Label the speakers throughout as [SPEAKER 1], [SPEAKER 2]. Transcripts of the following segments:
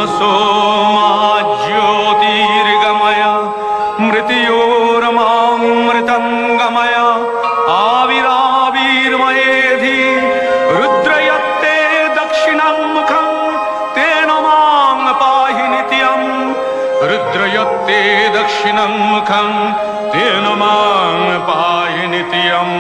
[SPEAKER 1] तमसो मा ज्योतिर्गमय मृत्योर्मामृतङ्गमय आविराविर्मयेधि रुद्रयत्ते दक्षिणं मुखं तेन मां पाहि नित्यं रुद्रयत्ते दक्षिणं मुखं तेन मां पाहि नित्यम्।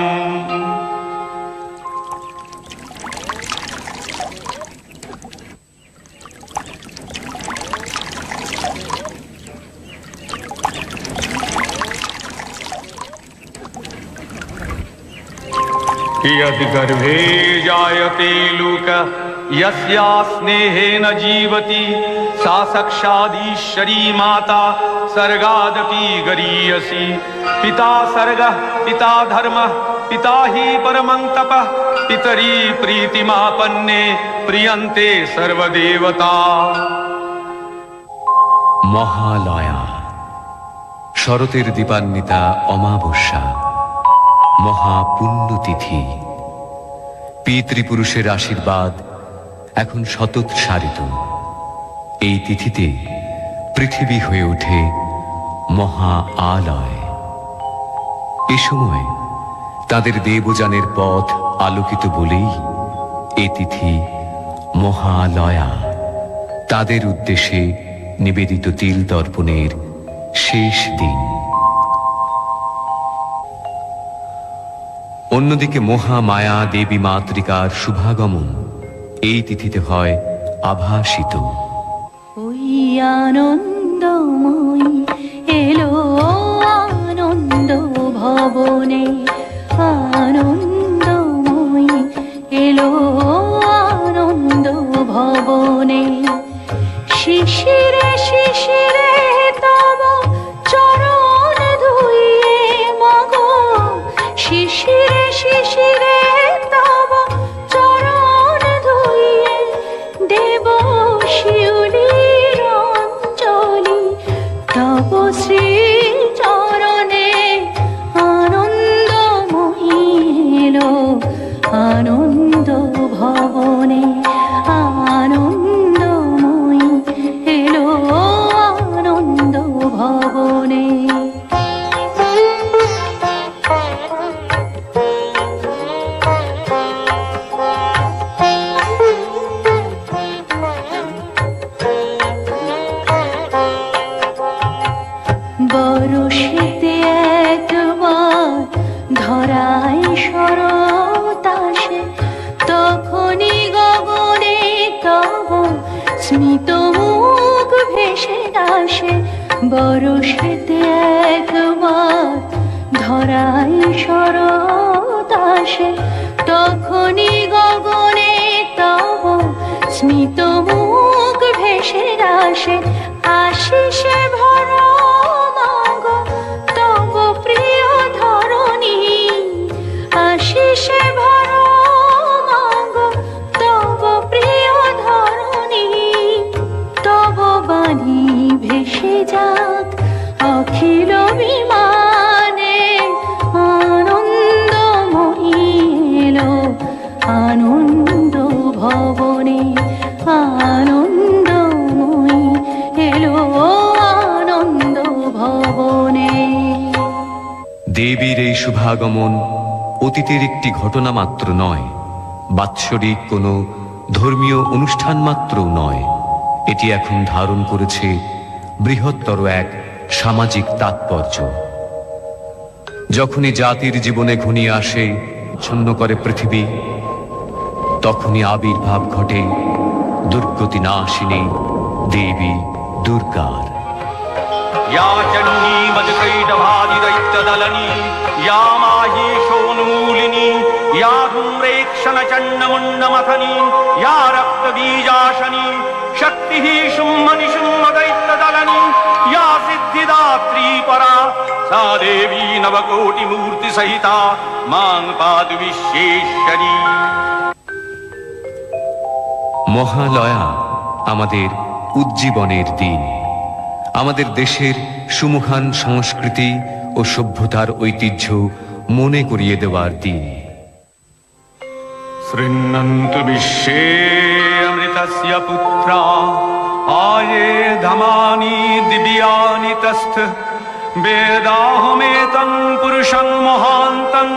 [SPEAKER 1] यदि गर्भे जायते लोक यस्या स्नेहेन जीवति सा साक्षादीश्वरी माता सर्गादपि गरीयसी। पिता सर्गः पिता धर्मः पिता हि परमं तपः पितरी प्रीतिमापन्ने प्रियन्ते सर्वदेवता।
[SPEAKER 2] মহালয়া, শরতের দীপান্বিতা অমাবস্যা, মহাপুণ্যতিথি। পিতৃপুরুষের আশীর্বাদ এখন শতোৎসারিত। এই তিথিতে পৃথিবী হয়ে ওঠে মহা আলয়। এ সময় তাদের দেবযানের পথ আলোকিত বলেই এ তিথি মহালয়া। তাদের উদ্দেশ্যে নিবেদিত তিল তর্পণের শেষ দিন। অন্যদিকে মহামায়া দেবী মাতৃকার শুভাগমন এই তিথিতে হয় আভাসিত।
[SPEAKER 3] ওই আনন্দময়ী এলো আনন্দ ভবনে, আনন্দময়ী এলো আনন্দ ভবনে। শিশিরে শিশিরে তব চরণ ধুইয়ে মাগো, শিশিরে শিশিরে তব চরণ ধুইয়ে দেব শিউলির অঞ্জলি। তব শ্রী চরণে আনন্দময়ী এলো আনন্দ ভবনে, আনন্দময়ী এলো আনন্দ ভবনে। বরষেতে একবার ধরায় শরৎ আসে, তখনই গগনে তব স্মিত মুখ ভেসে আসে। বরষেতে একবার ধরায় শরৎ আসে, তখনই গগনে তব স্মিত মুখ ভেসে আসে। আশিসে ভরা মাগো তব প্রিয় ধরণী, আশিসে ভরা মাগো তব প্রিয় ধরণী। তব বাণী ভেসে যাক অখিল বিমানে, আনন্দময়ী এলো আনন্দ ভবনে, আনন্দময়ী এলো আনন্দ ভবনে।
[SPEAKER 2] দেবীর এই শুভাগমন অতীতের একটি ঘটনা মাত্র নয়, বাৎসরিক কোনো ধর্মীয় অনুষ্ঠান মাত্রও নয়। এটি এখন ধারণ করেছে বৃহত্তর এক সামাজিক তাৎপর্য। যখনই জাতির জীবনে ঘনিয়ে আসে ছন্ন করে পৃথিবী, তখনই আবির্ভাব ঘটে দুর্গতি নাশিনী দেবী দুর্গার।
[SPEAKER 1] या चण्डी मदकैटभादिदैत्यदलनी या माहेशोन्मूलिनी या धूम्रेक्षणचण्डमुण्डमथनी या रक्तबीजाशनी शक्तिः शुम्भनिशुम्भदैत्यदलनी या सिद्धिदात्री परा सा देवी नवकोटिमूर्तिसहिता मां पातु विश्वेश्वरी।
[SPEAKER 2] মহালয়া আমাদের উজ্জীবনের দিন, আমাদের দেশের সুমহান সংস্কৃতি ও সভ্যতার ঐতিহ্য মনে করিয়ে দেওয়ার দিন।
[SPEAKER 1] শৃণ্বন্তু বিশ্বে অমৃতস্য পুত্রা आये धमानि दिव्यानि तस्थ वेदाहमेतं पुरुषं महान्तं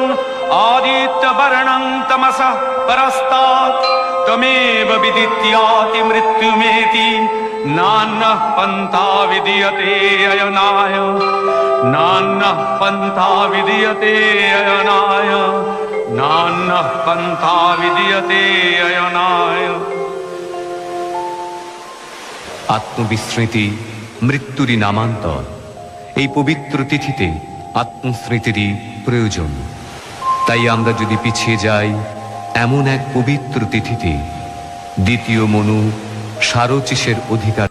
[SPEAKER 1] आदित्यवर्णं तमसः परस्तात् तमेव विदित्याति मृत्युमेति नान्यः पन्था विद्यते अयनाय नान्यः पन्था विद्यते अयनाय नान्यः पन्था विद्यते अयनाय।
[SPEAKER 2] আত্মবিস্মৃতি মৃত্যুরই নামান্তর। এই পবিত্র তিথিতে আত্মস্মৃতিরই প্রয়োজন। তাই আমরা যদি পিছিয়ে যাই এমন এক পবিত্র তিথিতে, দ্বিতীয় মনু সারচিসের অধিকার।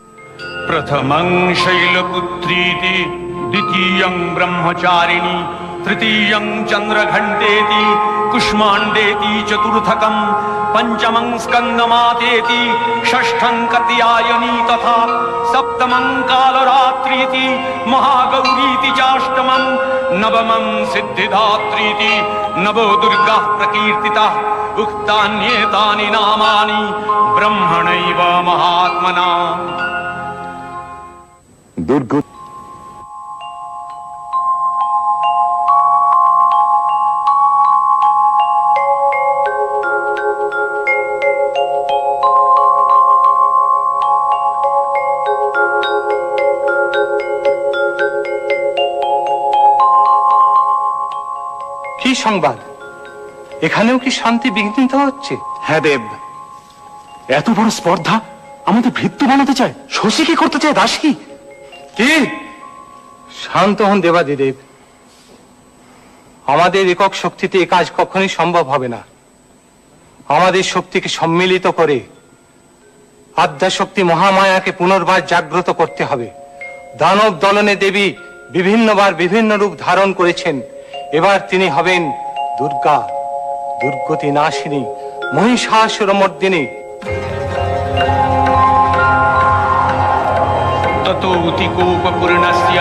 [SPEAKER 1] प्रथमं शैलपुत्रीति द्वितीयं ब्रह्मचारिणी तृतीयं चन्द्रघण्टेति कुष्माण्डेति चतुर्थकं पञ्चमं स्कन्दमातेति षष्ठं कात्यायनी तथा सप्तमं कालरात्रीति महागौरीति चाष्टमं नवमं सिद्धिदात्रीति नवो दुर्गाः प्रकीर्तिताः उक्तान्येतानि नामानि ब्रह्मणैव महात्मना।
[SPEAKER 4] দুর্গা
[SPEAKER 5] কি সংবাদ? এখানেও কি শান্তি বিঘ্নিত হচ্ছে?
[SPEAKER 4] হ্যাঁ দেব, এত বড় স্পর্ধা আমাদের ভৃত্য বানাতে চায়। শশী কি করতে চায়? দাস কি?
[SPEAKER 5] কি? শান্ত হন দেবাদিদেব। আমাদের একক শক্তিতে এ কাজ কখনোই সম্ভব হবে না। আমাদের শক্তিকে সম্মিলিত করে আদ্যাশক্তি মহামায়াকে পুনর্বার জাগ্রত করতে হবে। দানব দলনে দেবী বিভিন্নবার বিভিন্ন রূপ ধারণ করেছেন। এবার তিনি হবেন দুর্গা, দুর্গতি নাশিনী, মহিষাসুরমর্দিনী।
[SPEAKER 1] ततोऽतिकोपपूर्णस्य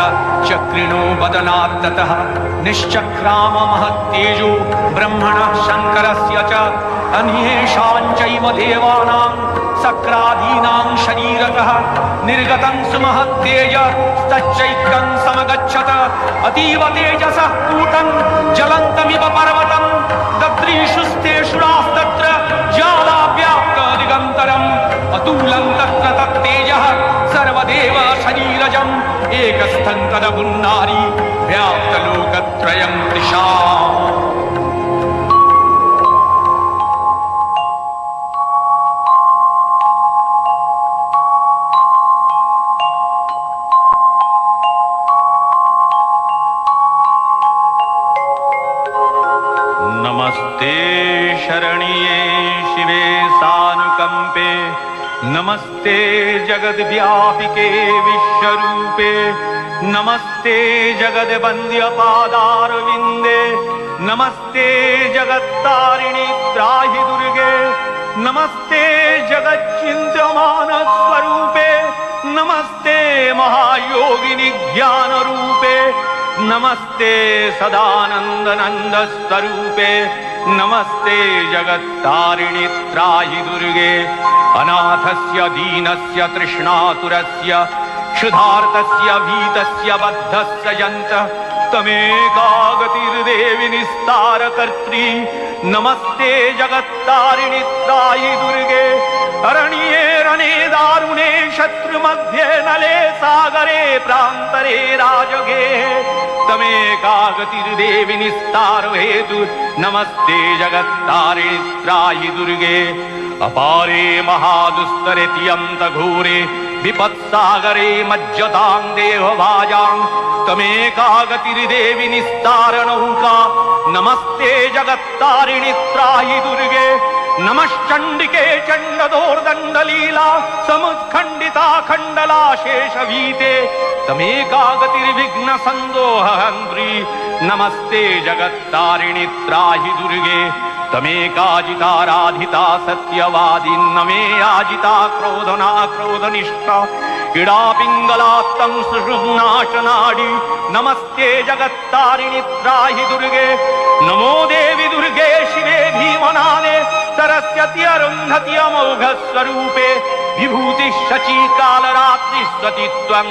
[SPEAKER 1] चक्रिणो वदनात् ततः निश्चक्राम महत्तेजो ब्रह्मणः शङ्करस्य च अन्येषां चैव देवानां सक्रादीनां शरीरतः निर्गतं सुमहत्तेज तच्चैक्यं समगच्छत अतीव तेजसः कूटं ज्वलन्तमिव पर्वतं दद्रीषुस्तेषुरास्तत्र ज्वालाव्याप्त दिगन्तरम् अतुलं तत्र तत्तेजः सर्वदेव शरीरजम् एकस्थं तदपुन्नारी व्याप्तलोकत्रयं तृषा। नमस्ते शरण्ये शिवे सानुकंपे नमस्ते जगद्व्यापिके विश्वरूपे नमस्ते जगद्वन्द्यपादारविन्दे नमस्ते जगत्तारिणि त्राहि दुर्गे नमस्ते जगच्चिन्त्यमानस्वरूपे नमस्ते महायोगिनि ज्ञानरूपे नमस्ते सदानंद स्वरूपे नमस्ते जगत्तारिणि त्राहि दुर्गे अनाथस्य दीनस्य तृष्णातुरस्य क्षुधार्तस्य भीतस्य बद्धस्य यन्तः तमेकागतिर्देवि निस्तारकर्त्री नमस्ते जगत्तारिणि त्राहि दुर्गे अरण्ये रणे दारुणे शत्रुमध्ये नले सागरे प्रान्तरे राजगे तमेकागतिर्देवि निस्तारो हेतु नमस्ते जगत्तारिणि त्राहि दुर्गे अपारे महादुस्तरे तियन्तघोरे विपत्सागरे मज्जतां देहभाजां तमेकागतिर्देवि निस्तारणौका नमस्ते जगत्तारिणि त्राहि दुर्गे नमश्चण्डिके चण्डदोर्दण्डलीला समुत्खण्डिता खण्डला शेषवीते तमेकागतिर्विघ्न सन्दोहहन्त्री नमस्ते जगत्तारिणि त्राहि दुर्गे तमेकाजिताराधिता सत्यवादिन्नमे याजिता क्रोधना क्रोधनिष्ठा इडा पिङ्गलात्तं सुषुम्नाशनाडी नमस्ते जगत्तारिणि त्राहि दुर्गे नमो देवि दुर्गे शिवे भीमनादे सरस्वती अरुन्धति अमोघ स्वरूपे विभूतिः शचीकालरात्रिः सतीत्वं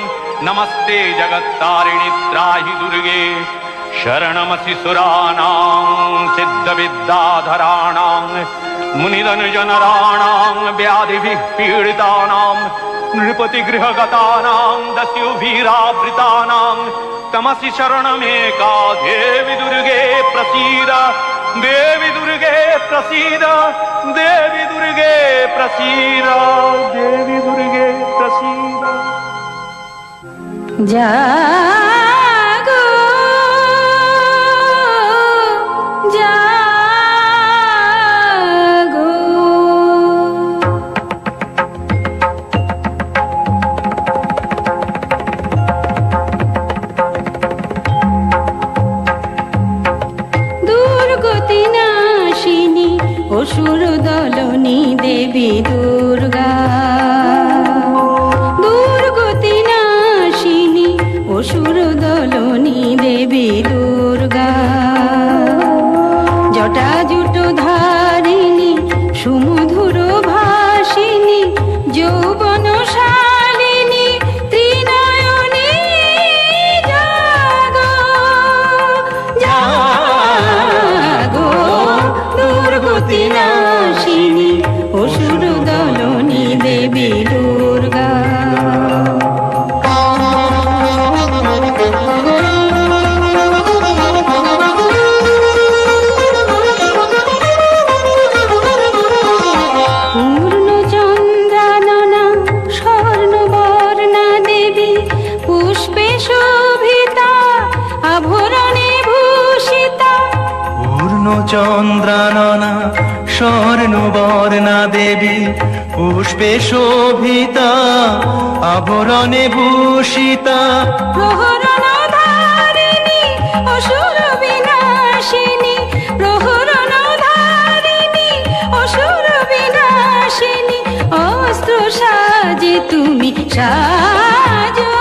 [SPEAKER 1] नमस्ते जगत्तारिणि त्राहि दुर्गे शरणमसि सुराणां सिद्धविद्याधराणां मुनिधनुजनराणां व्याधिभिः पीडितानां नृपतिगृहगतानां दस्युभिरावृतानां तमसि शरणमेका देवि दुर्गे प्रसीद देवि दुर्गे प्रसीद देवि दुर्गे प्रसीद देवि दुर्गे प्रसीद
[SPEAKER 3] जागो जागो দুর্গতি নাশিনী অসুর দলনী দেবী দুর্গা দুর্গতি নাশিনী অসুর দলনী দেবী দুর্গা জটাজুট ধারিণী সুমধুর ভাসিনী যৌবন শালিনী ত্রিনয়নী জাগো জাগো দুর্গতি নাশিনী অসুর দলনী দেবী দুর্গা পূর্ণ চন্দ্রাননা স্বর্ণবর্ণা দেবী পুষ্পে শোভিতা আভরণে ভূষিতা
[SPEAKER 6] পূর্ণ চন্দ্রাননা স্বর্ণবর্ণা দেবী পুষ্পে শোভিতা আভরণে ভূষিতা
[SPEAKER 3] প্রহরণ ধারিণী অসুর বিনাশিনী প্রহরণ ধারিণী অসুর বিনাশিনী অস্ত্র সাজে তুমি সাজো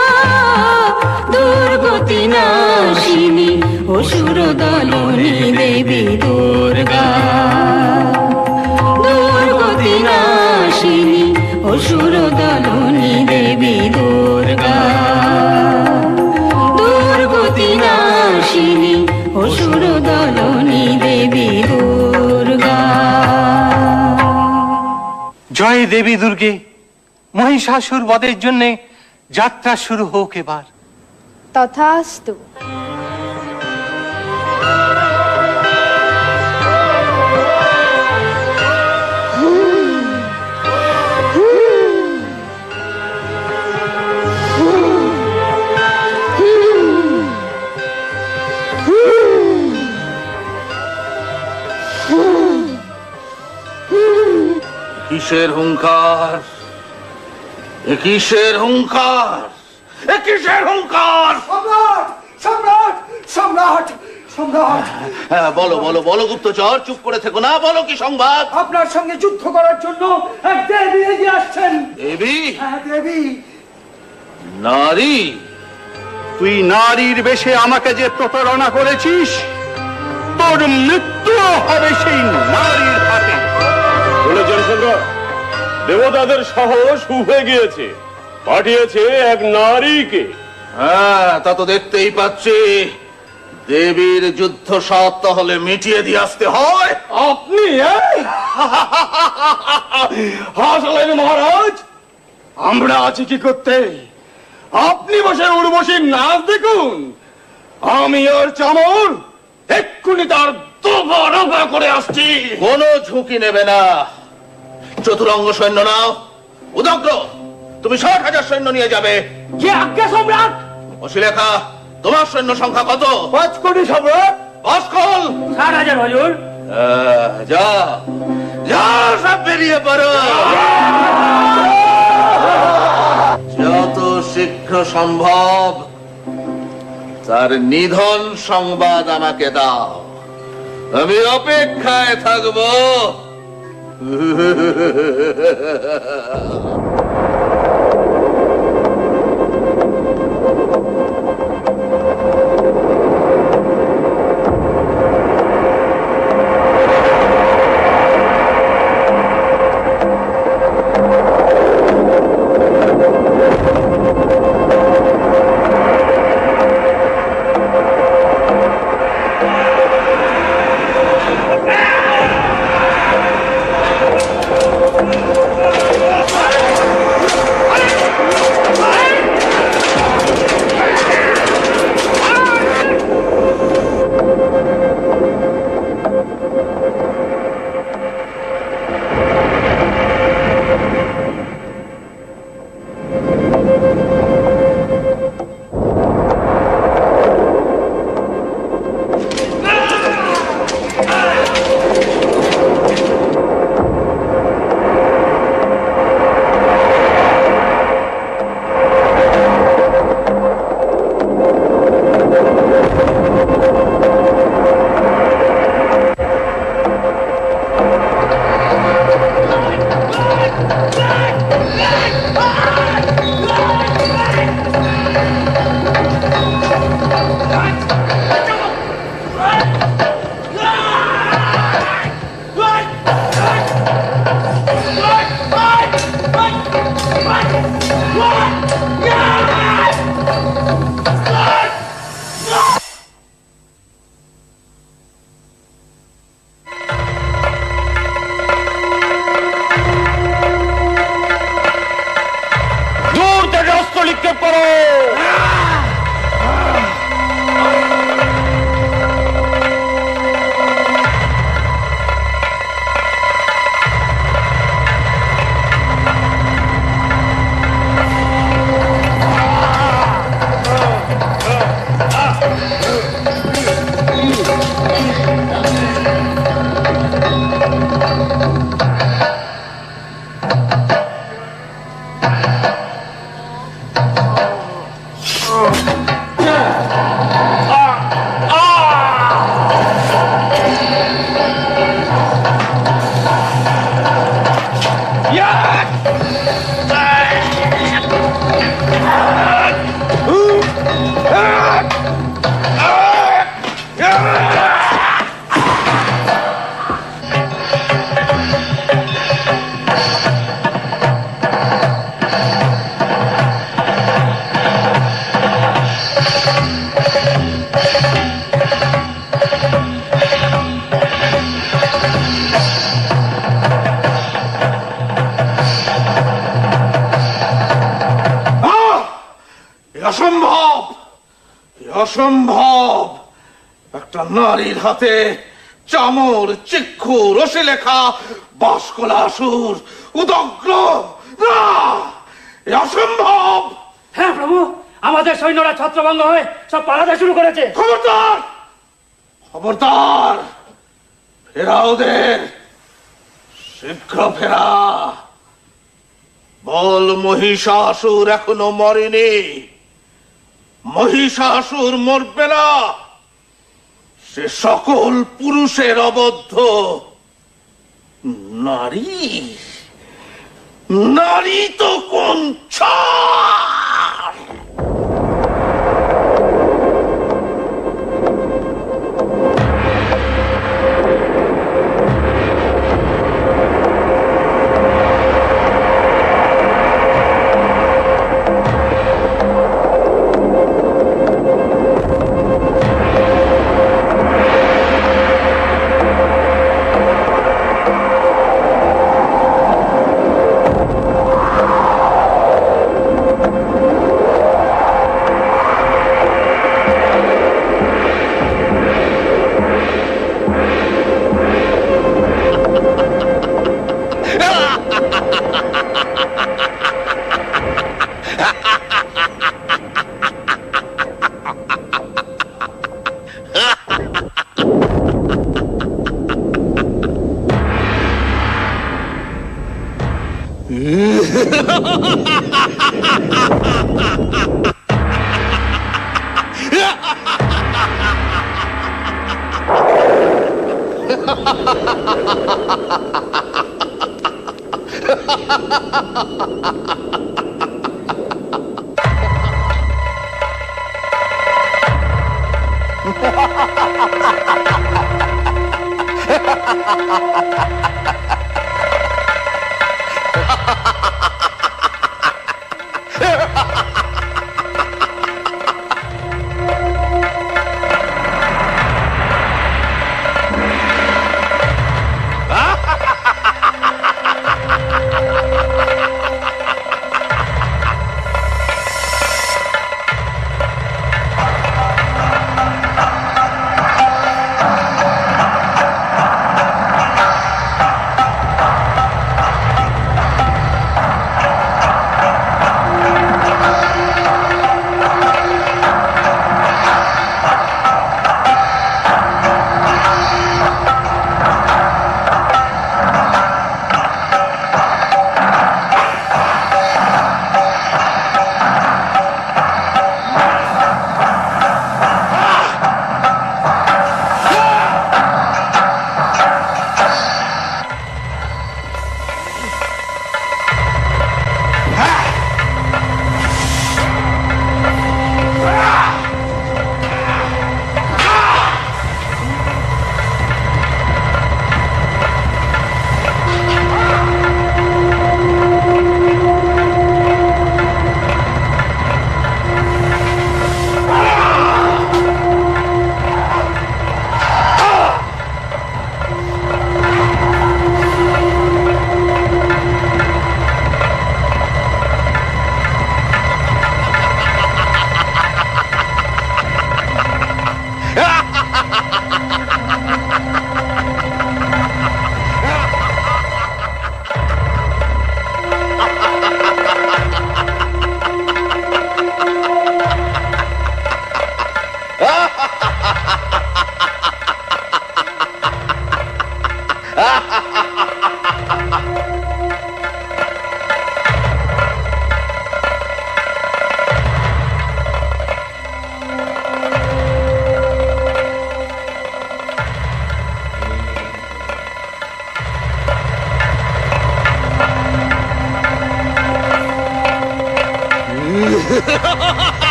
[SPEAKER 3] দুর্গতি নাশিনী অসুর দলনী দেবী দুর্গা দুর্গতি নাশিনী অসুর দলনী দেবী দুর্গা দুর্গতি নাশিনী অসুর দলনী দেবী দুর্গা
[SPEAKER 5] জয় দেবী দুর্গে, মহিষাসুর বধের জন্য যাত্রা শুরু হোক এবার।
[SPEAKER 7] তথাস্তু।
[SPEAKER 8] কিসের হুঙ্কার? এ কিসের হুঙ্কার? এ কিসের হুঙ্কার?
[SPEAKER 9] সম্রাট সম্রাট সম্রাট সম্রাট
[SPEAKER 8] হ্যাঁ, বলো বলো বলো গুপ্তচর, চুপ করে থেকো না, বলো কি সংবাদ?
[SPEAKER 9] আপনার সঙ্গে যুদ্ধ করার জন্য এক দেবী এগিয়ে আসছেন।
[SPEAKER 8] দেবী?
[SPEAKER 9] হ্যাঁ, দেবী।
[SPEAKER 8] নারী?
[SPEAKER 4] তুই নারীর বেশে আমাকে যে প্রতারণা করেছিস, তোর মৃত্যু হবে সেই নারীর হাতে।
[SPEAKER 10] শুনেছেন সুন্দর, দেবতাদের সাহস উঠে গিয়েছে, পাঠিয়েছে এক নারীকে।
[SPEAKER 8] হ্যাঁ, তা তো দেখতেই পাচ্ছি। দেবীর যুদ্ধ সাত তাহলে মিটিয়ে দিয়ে আসতে হয়।
[SPEAKER 10] আপনি হাসলেন মহারাজ, আমরা আছি কি করতে? আপনি বসে উর্বশীর নাচ দেখুন, আমি ওর চামর এক্ষুনি তার দফা রফা করে আসছি।
[SPEAKER 8] কোনো ঝুঁকি নেবে না। চতুরঙ্গ সৈন্য নাও। উদগ্র, তুমি 60,000 সৈন্য নিয়ে যাবে।
[SPEAKER 9] যে আজ্ঞা সম্রাট।
[SPEAKER 8] অশিলেখা, তোমার সৈন্য সংখ্যা কত?
[SPEAKER 9] 5 কোটি সম্রাট।
[SPEAKER 8] ভাস্কর,
[SPEAKER 9] 60,000 হুজুর।
[SPEAKER 8] যা যা, সব বেরিয়ে পড়ো। যত শীঘ্র সম্ভব তার নিধন সংবাদ আমাকে দাও, আমি অপেক্ষায় থাকবো। অসম্ভব। একটা নারীর হাতে চামর, চিক্ষু, রশি লেখা বাসকলাসুর উদগ্র, না, এ অসম্ভব।
[SPEAKER 9] হ্যাঁ প্রভু, আমাদের সৈন্যরা ছত্রভঙ্গ হয়ে সব পালাতে শুরু করেছে।
[SPEAKER 8] খবরদার, খবরদার, ফেরা ওদের, শীঘ্র ফেরা। বল মহিষাসুর এখনো মরেনি, মহিষাসুর মরবে না, সে সকল পুরুষের অবদ্ধ। নারী, নারী তো কোন ছাড়।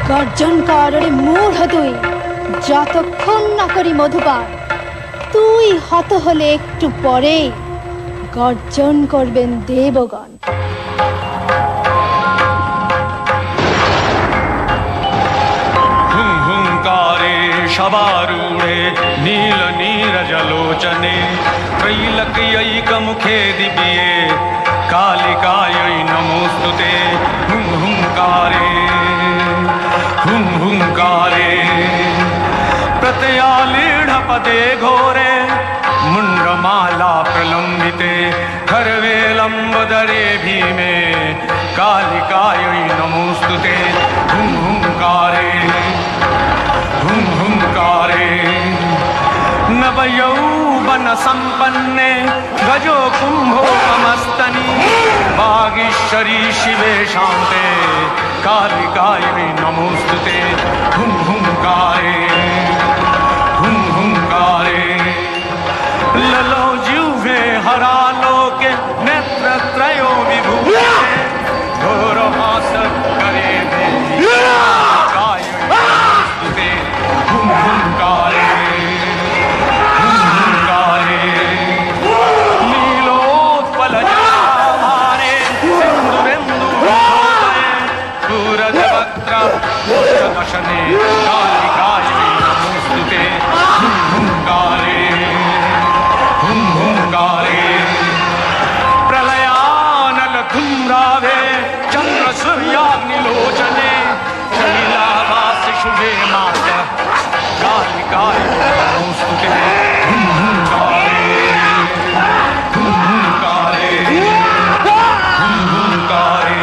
[SPEAKER 7] গর্জন কর রে মূঢ় তুই, যতক্ষণ না করি মধুপান। তুই হত হলে একটু পরে গর্জন করবেন দেবগণ।
[SPEAKER 1] হুম হুঙ্কারে সবারূঢ়ে নীল নীরজলোচনে त्रैलक्यैकमुखे दिव्ये कालिकायै नमोऽस्तुते हुं हुंकारे हुं हुंकारे प्रत्ययालीढपदे घोरे मुण्डमाला प्रलम्बिते खर्वेलम्बदरे भीमे कालिकायै नमोऽस्तुते हुं हुंकारे हुं हुंकारे नवयौवन सम्पन्ने गजो कुम्भोपमस्तनि वागीश्वरी शिवे शान्ते कालिकायै नमोऽस्तुते हुं हुंकारे हुं हुंकारे ललो जिह्वे हरालोके नेत्रत्रयो विभूते घोरहास करे देवी कालिकायै नमोऽस्तुते हुं हुंकारे दशने कालिकायै नमोऽस्तुते हुं हुंकारे हुं हुंकारे प्रलयानल धूम्रावे चन्द्र सूर्याग्निलोचने शैलाभास शुभे माता कालिकायै नमोऽस्तुते हुं हुंकारे हुं हुंकारे हुं हुंकारे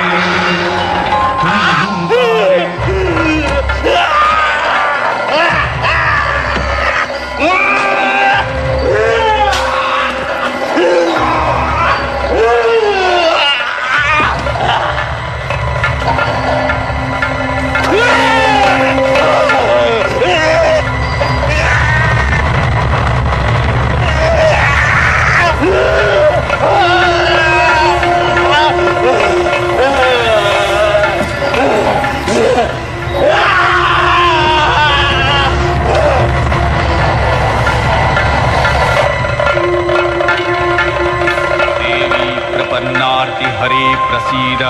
[SPEAKER 1] हरे प्रसीद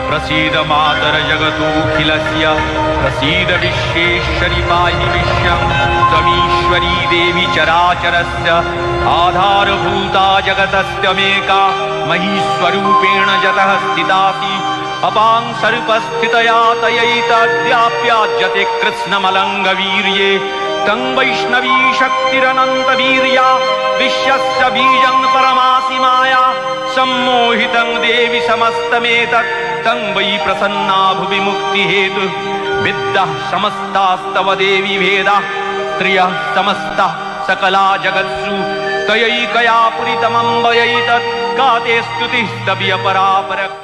[SPEAKER 1] प्रसीद मातर जगतोऽखिलस्य प्रसीद विश्वेश्वरि पाहि विश्वं त्वमीश्वरी देवी चराचरस्य आधारभूता जगतस्त्वमेका महीस्वरूपेण जतः स्थितासि अपां सर्पस्थितया तयैतद्व्याप्याज्यते कृत्स्नमलङ्गवीर्ये तं वैष्णवी शक्तिरनन्तवीर्या विश्वस्य बीजं परमासि माया सम्मोहितं देवि समस्तमेतत् तं वै प्रसन्ना भुवि मुक्तिहेतुः विद्याः समस्तास्तव देवि भेदाः स्त्रियः समस्ताः सकला जगत्सु तयैकया पुरितमम्बयैतत् का ते स्तुतिस्तव्यपरापरः